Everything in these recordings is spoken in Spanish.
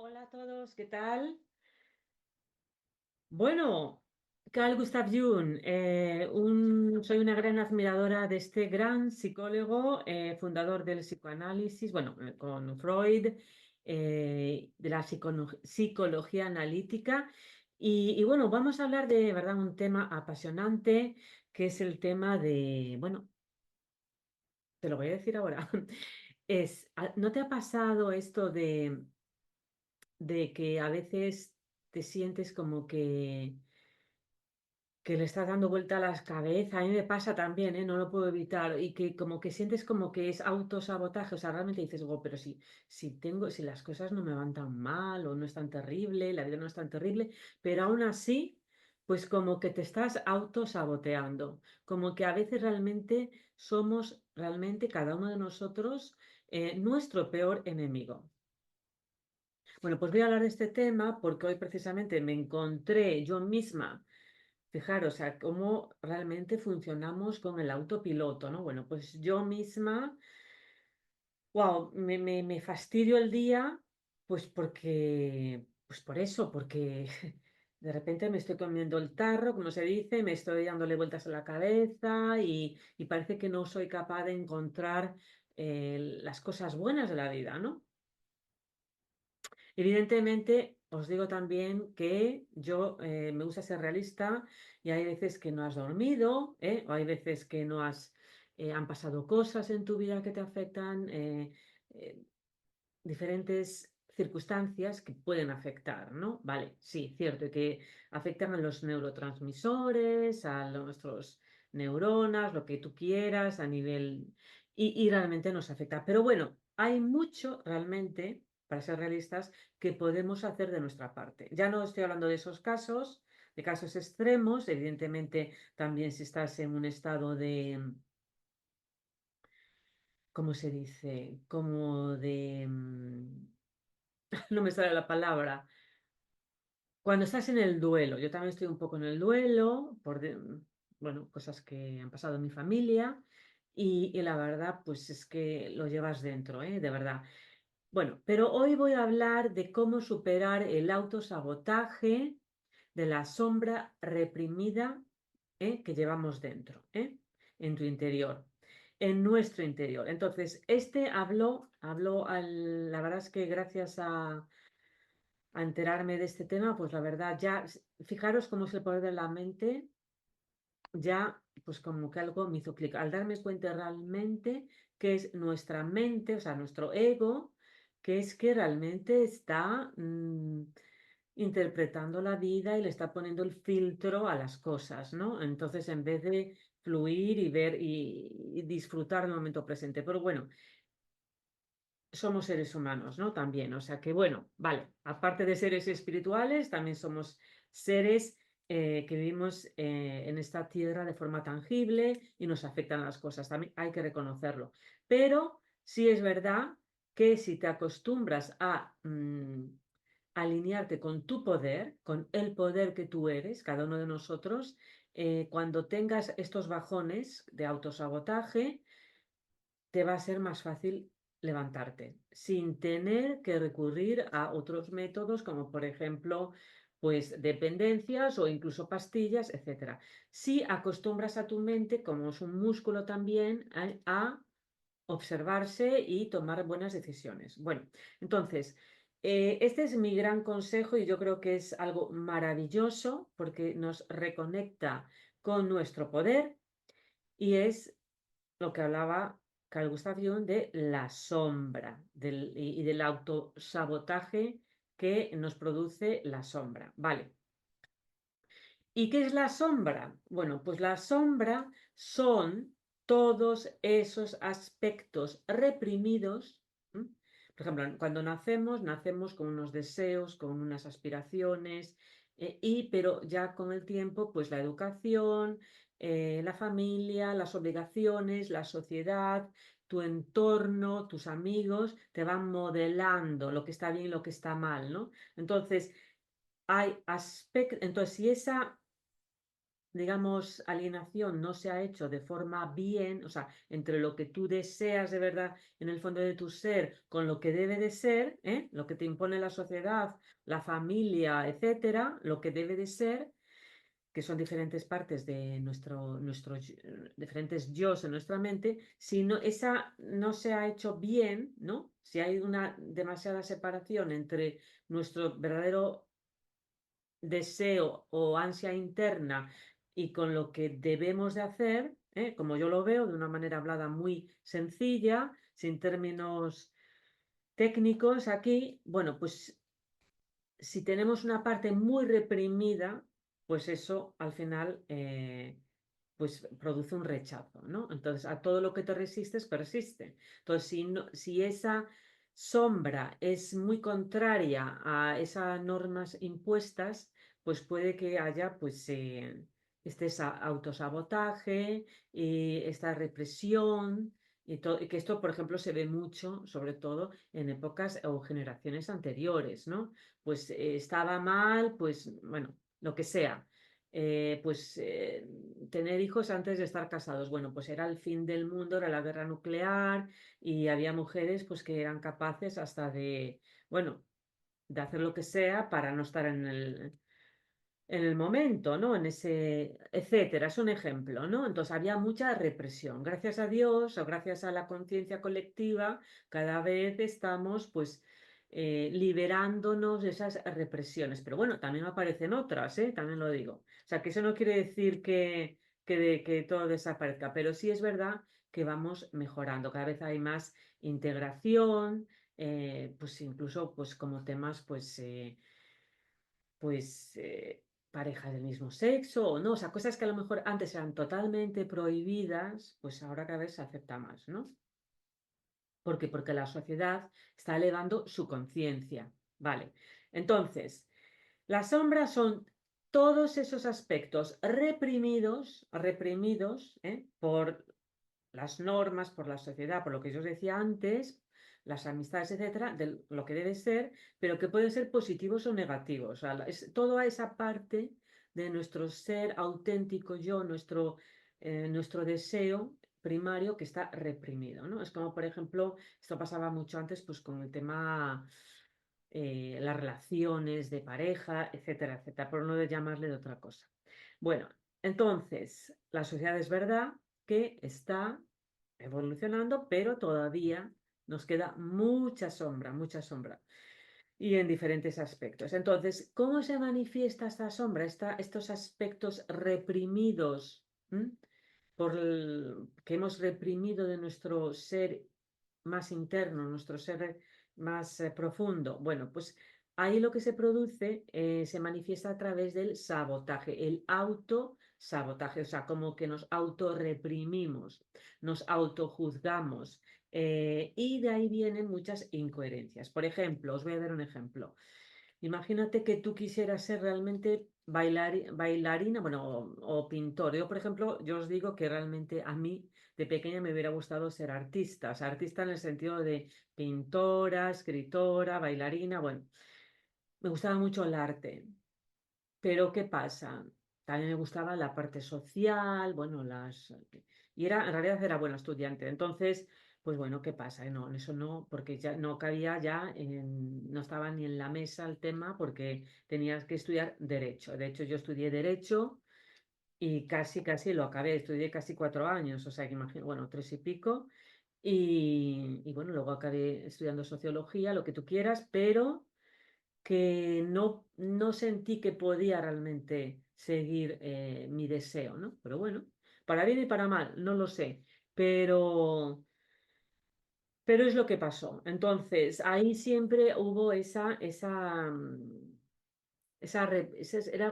Hola a todos, ¿qué tal? Bueno, Carl Gustav Jung, soy una gran admiradora de este gran psicólogo, fundador del psicoanálisis, bueno, con Freud, de la psicología analítica. Y bueno, vamos a hablar de, verdad, un tema apasionante, que es el tema de, bueno, te lo voy a decir ahora. ¿No te ha pasado esto de que a veces te sientes como que le estás dando vuelta a las cabezas? A mí me pasa también, ¿eh? No lo puedo evitar, y que como que sientes como que es autosabotaje, o sea, realmente dices, oh, pero si las cosas no me van tan mal o no es tan terrible, la vida no es tan terrible, pero aún así, pues como que te estás autosaboteando, como que a veces realmente somos, realmente cada uno de nosotros, nuestro peor enemigo. Bueno, pues voy a hablar de este tema porque hoy precisamente me encontré yo misma. Fijaros, o sea, cómo realmente funcionamos con el autopiloto, ¿no? Bueno, pues yo misma, wow, me fastidio el día, pues por eso, porque de repente me estoy comiendo el tarro, como se dice, me estoy dándole vueltas a la cabeza y parece que no soy capaz de encontrar las cosas buenas de la vida, ¿no? Evidentemente, os digo también que yo me gusta ser realista y hay veces que no has dormido, o hay veces que no has, han pasado cosas en tu vida que te afectan, eh, diferentes circunstancias que pueden afectar, ¿no? Vale, sí, cierto, y que afectan a los neurotransmisores, a nuestros neuronas, lo que tú quieras, a nivel... y realmente nos afecta. Pero bueno, hay mucho realmente, para ser realistas, que podemos hacer de nuestra parte. Ya no estoy hablando de esos casos, de casos extremos, evidentemente también si estás en un estado de, ¿cómo se dice? Como de... no me sale la palabra. Cuando estás en el duelo, yo también estoy un poco en el duelo, bueno, cosas que han pasado en mi familia y la verdad, pues es que lo llevas dentro, ¿eh? De verdad. Bueno, pero hoy voy a hablar de cómo superar el autosabotaje de la sombra reprimida, que llevamos dentro, en tu interior, en nuestro interior. Entonces, la verdad es que gracias a enterarme de este tema, pues la verdad, ya, fijaros cómo es el poder de la mente, ya, pues como que algo me hizo clic, al darme cuenta realmente que es nuestra mente, o sea, nuestro ego, que es que realmente está interpretando la vida y le está poniendo el filtro a las cosas, ¿no? Entonces, en vez de fluir y ver y disfrutar del momento presente. Pero bueno, somos seres humanos, ¿no? También, o sea que bueno, vale, aparte de seres espirituales, también somos seres que vivimos en esta tierra de forma tangible y nos afectan las cosas, también hay que reconocerlo. Pero sí es verdad que si te acostumbras a alinearte con tu poder, con el poder que tú eres, cada uno de nosotros, cuando tengas estos bajones de autosabotaje, te va a ser más fácil levantarte sin tener que recurrir a otros métodos como por ejemplo pues dependencias o incluso pastillas, etcétera. Si acostumbras a tu mente, como es un músculo también, a observarse y tomar buenas decisiones. Bueno, entonces, este es mi gran consejo y yo creo que es algo maravilloso porque nos reconecta con nuestro poder y es lo que hablaba Carl Gustav Jung de la sombra y del autosabotaje que nos produce la sombra. Vale. ¿Y qué es la sombra? Bueno, pues la sombra son todos esos aspectos reprimidos. ¿M? Por ejemplo, cuando nacemos, nacemos con unos deseos, con unas aspiraciones, pero ya con el tiempo, pues la educación, la familia, las obligaciones, la sociedad, tu entorno, tus amigos, te van modelando lo que está bien y lo que está mal, ¿no? Entonces, hay aspectos, entonces, si esa digamos, alienación no se ha hecho de forma bien, o sea, entre lo que tú deseas de verdad en el fondo de tu ser, con lo que debe de ser, lo que te impone la sociedad, la familia, etcétera, lo que debe de ser, que son diferentes partes de diferentes yos en nuestra mente, si no, esa no se ha hecho bien, ¿no? Si hay una demasiada separación entre nuestro verdadero deseo o ansia interna y con lo que debemos de hacer, como yo lo veo, de una manera hablada muy sencilla, sin términos técnicos aquí, bueno, pues si tenemos una parte muy reprimida, pues eso al final pues produce un rechazo, ¿no? Entonces, a todo lo que te resistes, persiste. Entonces, si esa sombra es muy contraria a esas normas impuestas, pues puede que haya pues este autosabotaje y esta represión y que esto, por ejemplo, se ve mucho, sobre todo en épocas o generaciones anteriores, ¿no? Pues estaba mal, pues bueno, lo que sea. Pues tener hijos antes de estar casados. Bueno, pues era el fin del mundo, era la guerra nuclear y había mujeres pues que eran capaces hasta de, bueno, de hacer lo que sea para no estar en el momento, ¿no? En ese, etcétera, es un ejemplo, ¿no? Entonces había mucha represión. Gracias a Dios o gracias a la conciencia colectiva, cada vez estamos, pues, liberándonos de esas represiones. Pero bueno, también aparecen otras, ¿eh? También lo digo. O sea, que eso no quiere decir que todo desaparezca, pero sí es verdad que vamos mejorando. Cada vez hay más integración, pues incluso, pues como temas, pues parejas del mismo sexo o no, o sea, cosas que a lo mejor antes eran totalmente prohibidas, pues ahora cada vez se acepta más, ¿no? ¿Por qué? Porque la sociedad está elevando su conciencia. Vale. Entonces, las sombras son todos esos aspectos reprimidos, por las normas, por la sociedad, por lo que yo os decía antes, las amistades, etcétera, de lo que debe ser, pero que pueden ser positivos o negativos. O sea, es toda esa parte de nuestro ser auténtico yo, nuestro deseo primario que está reprimido, ¿no? Es como, por ejemplo, esto pasaba mucho antes, pues con el tema las relaciones de pareja, etcétera, etcétera, por no llamarle de otra cosa. Bueno, entonces, la sociedad es verdad que está evolucionando, pero todavía nos queda mucha sombra, mucha sombra. Y en diferentes aspectos. Entonces, ¿cómo se manifiesta esta sombra, estos aspectos reprimidos, que hemos reprimido de nuestro ser más interno, nuestro ser más profundo? Bueno, pues ahí lo que se produce se manifiesta a través del sabotaje, el autosabotaje, o sea, como que nos autorreprimimos, nos autojuzgamos, y de ahí vienen muchas incoherencias. Por ejemplo, os voy a dar un ejemplo. Imagínate que tú quisieras ser realmente bailarina, bueno, o pintor. Yo, por ejemplo, yo os digo que realmente a mí de pequeña me hubiera gustado ser artista, o sea, artista en el sentido de pintora, escritora, bailarina, bueno, me gustaba mucho el arte. Pero ¿qué pasa? También me gustaba la parte social, bueno, y en realidad era buena estudiante. Entonces, pues bueno, ¿qué pasa? No, en eso no, porque ya no cabía no estaba ni en la mesa el tema porque tenías que estudiar derecho. De hecho, yo estudié derecho y casi lo acabé. Estudié casi 4 años, o sea, que imagino, bueno, tres y pico. Y bueno, luego acabé estudiando sociología, lo que tú quieras, pero que no sentí que podía realmente seguir mi deseo, ¿no? Pero bueno, para bien y para mal, no lo sé, pero, pero es lo que pasó. Entonces, ahí siempre hubo era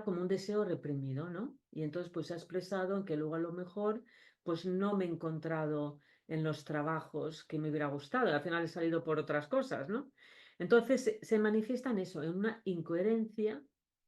como un deseo reprimido, ¿no? Y entonces pues se ha expresado en que luego a lo mejor pues no me he encontrado en los trabajos que me hubiera gustado, al final he salido por otras cosas, ¿no? Entonces se manifiesta en eso, en una incoherencia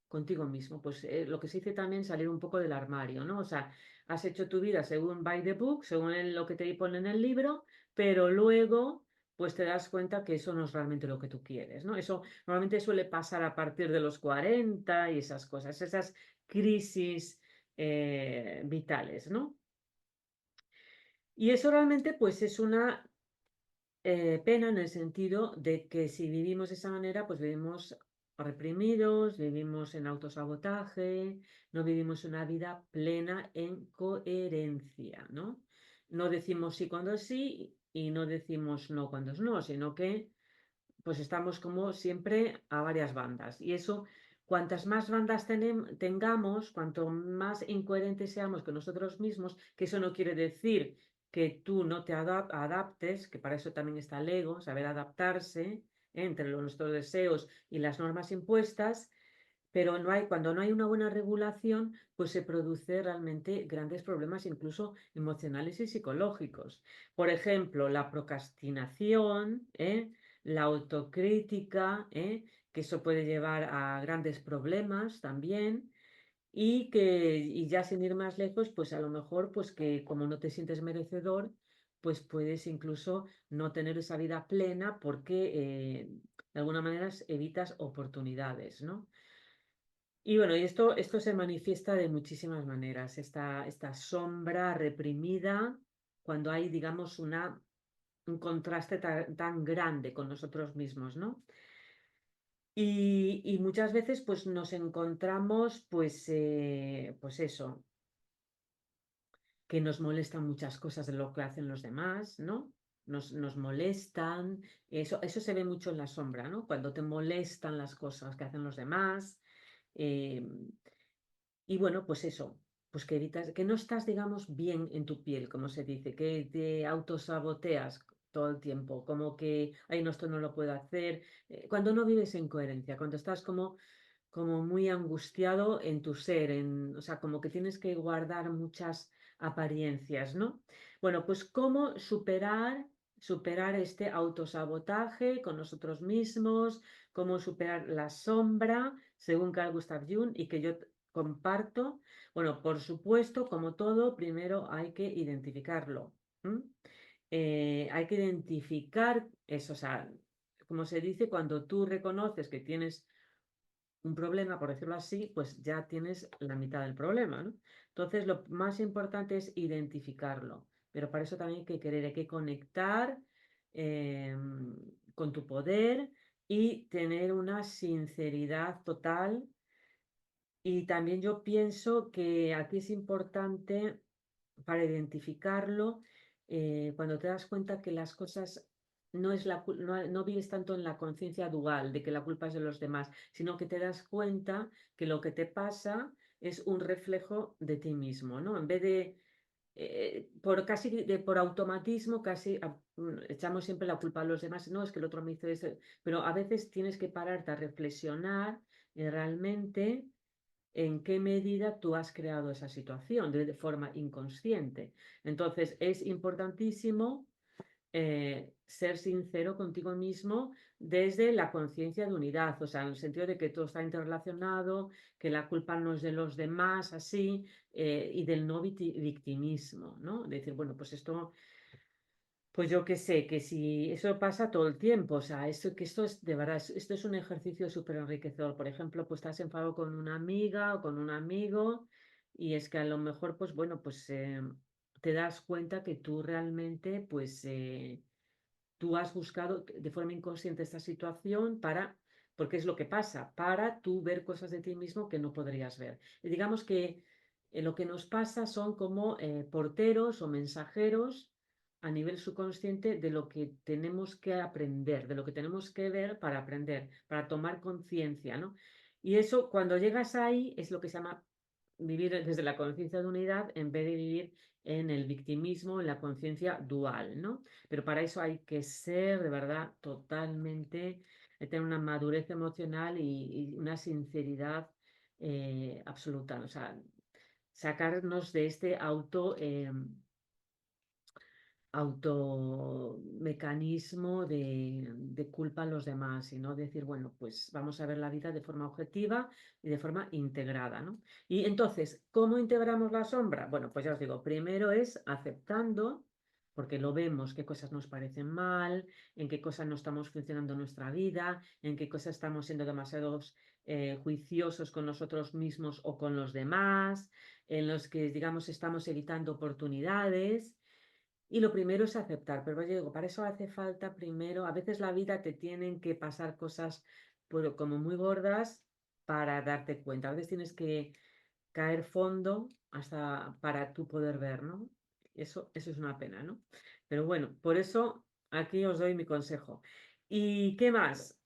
contigo mismo, pues lo que se dice también salir un poco del armario, ¿no? O sea, has hecho tu vida según by the book, según lo que te pone en el libro, pero luego pues te das cuenta que eso no es realmente lo que tú quieres, ¿no? Eso normalmente suele pasar a partir de los 40 y esas cosas, esas crisis vitales, ¿no? Y eso realmente pues es una pena en el sentido de que si vivimos de esa manera, pues vivimos reprimidos, vivimos en autosabotaje, no vivimos una vida plena en coherencia, ¿no? No decimos sí cuando es sí y no decimos no cuando es no, sino que pues estamos como siempre a varias bandas. Y eso, cuantas más bandas tengamos, cuanto más incoherentes seamos con nosotros mismos, que eso no quiere decir que tú no te adaptes, que para eso también está el ego, saber adaptarse entre nuestros deseos y las normas impuestas, pero cuando no hay una buena regulación, pues se produce realmente grandes problemas, incluso emocionales y psicológicos. Por ejemplo, la procrastinación, la autocrítica, que eso puede llevar a grandes problemas también. Y ya sin ir más lejos, pues a lo mejor, pues que como no te sientes merecedor, pues puedes incluso no tener esa vida plena porque de alguna manera evitas oportunidades, ¿no? Y bueno, y esto se manifiesta de muchísimas maneras, esta sombra reprimida, cuando hay, digamos, un contraste tan grande con nosotros mismos, ¿no? Y muchas veces pues nos encontramos, pues eso, que nos molestan muchas cosas de lo que hacen los demás, ¿no? Nos molestan, eso se ve mucho en la sombra, ¿no? Cuando te molestan las cosas que hacen los demás. eh, Y bueno, pues eso, pues que evitas, que no estás, digamos, bien en tu piel, como se dice, que te autosaboteas todo el tiempo, como que, ay, no, esto no lo puedo hacer, cuando no vives en coherencia, cuando estás como muy angustiado en tu ser, o sea, como que tienes que guardar muchas apariencias, ¿no? Bueno, pues cómo superar este autosabotaje con nosotros mismos, cómo superar la sombra, según Carl Gustav Jung, y que yo comparto. Bueno, por supuesto, como todo, primero hay que identificarlo. Hay que identificar eso, o sea, como se dice, cuando tú reconoces que tienes un problema, por decirlo así, pues ya tienes la mitad del problema, ¿no? Entonces, lo más importante es identificarlo, pero para eso también hay que querer, hay que conectar eh, con tu poder y tener una sinceridad total. Y también yo pienso que aquí es importante para identificarlo, cuando te das cuenta que las cosas no es no vives tanto en la conciencia dual de que la culpa es de los demás, sino que te das cuenta que lo que te pasa es un reflejo de ti mismo, ¿no? En vez de por automatismo, echamos siempre la culpa a los demás, no, es que el otro me hizo eso, pero a veces tienes que pararte a reflexionar realmente en qué medida tú has creado esa situación de forma inconsciente. Entonces, es importantísimo ser sincero contigo mismo desde la conciencia de unidad, o sea, en el sentido de que todo está interrelacionado, que la culpa no es de los demás, así, y del no victimismo, ¿no? De decir, bueno, pues esto pues yo qué sé, que si eso pasa todo el tiempo, o sea, que esto es de verdad, esto es un ejercicio súper enriquecedor. Por ejemplo, pues estás enfadado con una amiga o con un amigo y es que a lo mejor, pues bueno, pues te das cuenta que tú realmente, pues tú has buscado de forma inconsciente esta situación porque es lo que pasa, para tú ver cosas de ti mismo que no podrías ver. Y digamos que lo que nos pasa son como porteros o mensajeros a nivel subconsciente de lo que tenemos que aprender, de lo que tenemos que ver para aprender, para tomar conciencia, ¿no? Y eso, cuando llegas ahí, es lo que se llama vivir desde la conciencia de unidad en vez de vivir en el victimismo, en la conciencia dual, ¿no? Pero para eso hay que ser de verdad totalmente, tener una madurez emocional y una sinceridad absoluta, o sea, sacarnos de este automecanismo de culpa a los demás y no decir, bueno, pues vamos a ver la vida de forma objetiva y de forma integrada, ¿no? Y entonces, ¿cómo integramos la sombra? Bueno, pues ya os digo, primero es aceptando, porque lo vemos, qué cosas nos parecen mal, en qué cosas no estamos funcionando en nuestra vida, en qué cosas estamos siendo demasiados juiciosos con nosotros mismos o con los demás, en los que, digamos, estamos evitando oportunidades. Y lo primero es aceptar, pero yo digo, para eso hace falta primero, a veces la vida te tienen que pasar cosas como muy gordas para darte cuenta. A veces tienes que caer fondo hasta para tú poder ver, ¿no? Eso es una pena, ¿no? Pero bueno, por eso aquí os doy mi consejo. ¿Y qué más?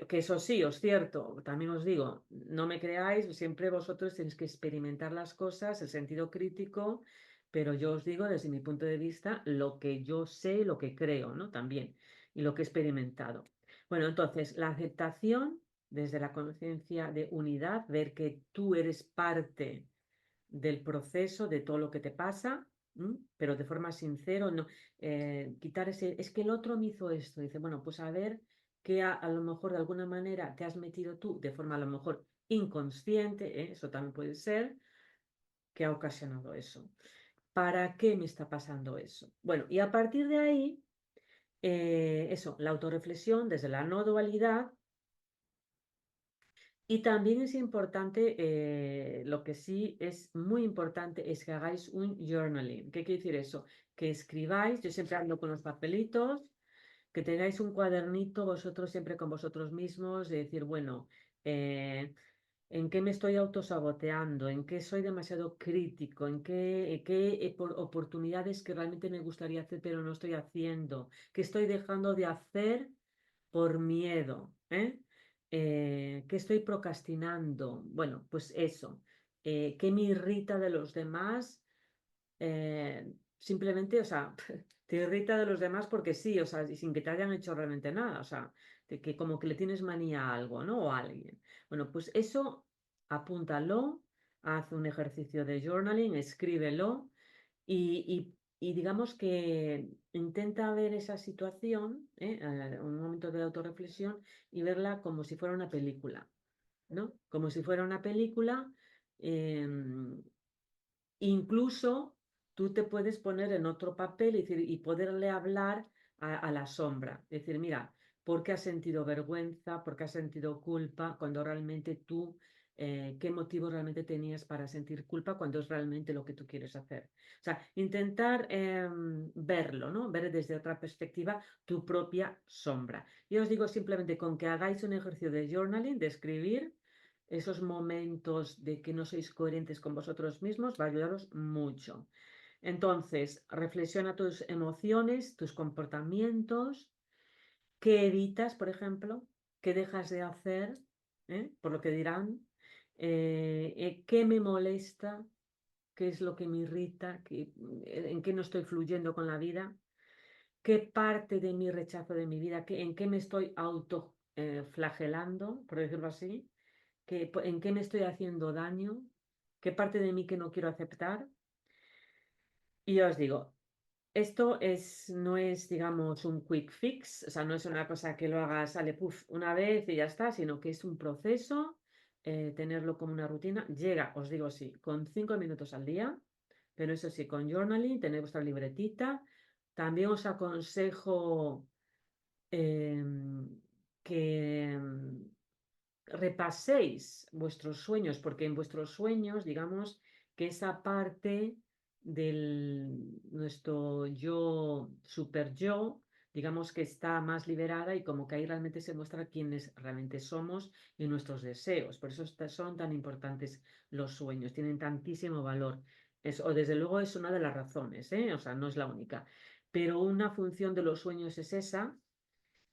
Que eso sí, os cierto, también os digo, no me creáis, siempre vosotros tenéis que experimentar las cosas, el sentido crítico, pero yo os digo desde mi punto de vista lo que yo sé, lo que creo, ¿no? También, y lo que he experimentado. Bueno, entonces, la aceptación desde la conciencia de unidad, ver que tú eres parte del proceso, de todo lo que te pasa, pero de forma sincera, no, quitar ese, es que el otro me hizo esto, dice, bueno, pues a ver que a lo mejor de alguna manera te has metido tú de forma a lo mejor inconsciente, eso también puede ser, que ha ocasionado eso. ¿Para qué me está pasando eso? Bueno, y a partir de ahí, eso, la autorreflexión desde la no dualidad. Y también es importante, lo que sí es muy importante es que hagáis un journaling. ¿Qué quiere decir eso? Que escribáis, yo siempre ando con los papelitos, que tengáis un cuadernito vosotros siempre con vosotros mismos, de decir, bueno, ¿en qué me estoy autosaboteando? ¿En qué soy demasiado crítico? ¿En qué oportunidades que realmente me gustaría hacer pero no estoy haciendo? ¿Qué estoy dejando de hacer por miedo? ¿Qué estoy procrastinando? Bueno, pues eso. ¿Qué me irrita de los demás? Simplemente, o sea, te irrita de los demás porque sí, o sea, y sin que te hayan hecho realmente nada, o sea, de que como que le tienes manía a algo, ¿no? O a alguien. Bueno, pues eso apúntalo, haz un ejercicio de journaling, escríbelo y digamos que intenta ver esa situación, un momento de autorreflexión y verla como si fuera una película, ¿no? Como si fuera una película. em, Incluso tú te puedes poner en otro papel y poderle hablar a la sombra. Decir, mira, ¿por qué has sentido vergüenza? ¿Por qué has sentido culpa? Cuando realmente tú, ¿qué motivo realmente tenías para sentir culpa cuando es realmente lo que tú quieres hacer? O sea, intentar verlo, ¿no? Ver desde otra perspectiva tu propia sombra. Yo os digo simplemente con que hagáis un ejercicio de journaling, de escribir, esos momentos de que no sois coherentes con vosotros mismos va a ayudaros mucho. Entonces, reflexiona tus emociones, tus comportamientos, qué evitas, por ejemplo, qué dejas de hacer, por lo que dirán, qué me molesta, qué es lo que me irrita, en qué no estoy fluyendo con la vida, qué parte de mi rechazo de mi vida, en qué me estoy auto flagelando, por decirlo así, en qué me estoy haciendo daño, qué parte de mí que no quiero aceptar. Y ya os digo, esto no es, digamos, un quick fix, o sea, no es una cosa que lo hagas, sale, puff, una vez y ya está, sino que es un proceso, tenerlo como una rutina. Llega, os digo, sí, con 5 minutos al día, pero eso sí, con journaling, tener vuestra libretita. También os aconsejo que repaséis vuestros sueños, porque en vuestros sueños, digamos, que esa parte del nuestro yo, super yo, digamos que está más liberada y como que ahí realmente se muestra quiénes realmente somos y nuestros deseos. Por eso son tan importantes los sueños, tienen tantísimo valor. O desde luego es una de las razones, o sea, no es la única. Pero una función de los sueños es esa,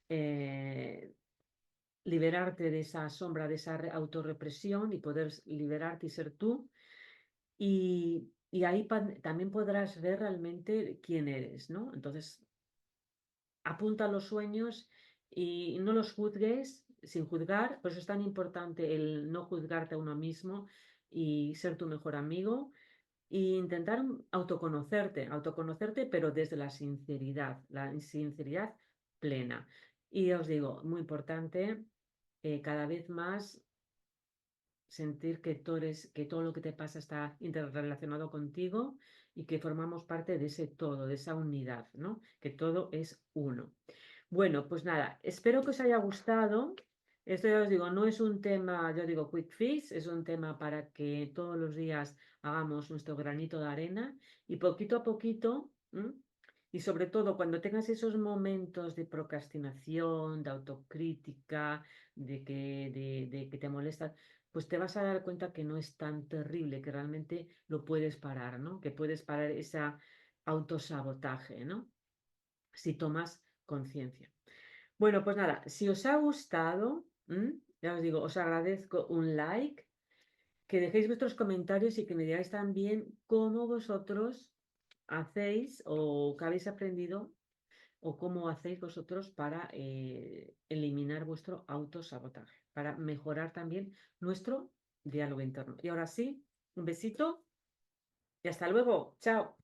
eh, liberarte de esa sombra, de esa autorrepresión y poder liberarte y ser tú. Y ahí también podrás ver realmente quién eres, ¿no? Entonces, apunta los sueños y no los juzgues sin juzgar. Por eso es tan importante el no juzgarte a uno mismo y ser tu mejor amigo. E intentar autoconocerte, pero desde la sinceridad plena. Y os digo, muy importante, cada vez más sentir que que todo lo que te pasa está interrelacionado contigo y que formamos parte de ese todo, de esa unidad, ¿no? Que todo es uno. Bueno, pues nada, espero que os haya gustado. Esto ya os digo, no es un tema, yo digo quick fix, es un tema para que todos los días hagamos nuestro granito de arena y poquito a poquito, ¿m? Y sobre todo cuando tengas esos momentos de procrastinación, de autocrítica, de que te molestan, pues te vas a dar cuenta que no es tan terrible, que realmente lo puedes parar, ¿no? Que puedes parar esa autosabotaje, ¿no? Si tomas conciencia. Bueno, pues nada, si os ha gustado, ya os digo, os agradezco un like, que dejéis vuestros comentarios y que me digáis también cómo vosotros hacéis o qué habéis aprendido o cómo hacéis vosotros para eliminar vuestro autosabotaje, para mejorar también nuestro diálogo interno. Y ahora sí, un besito y hasta luego. Chao.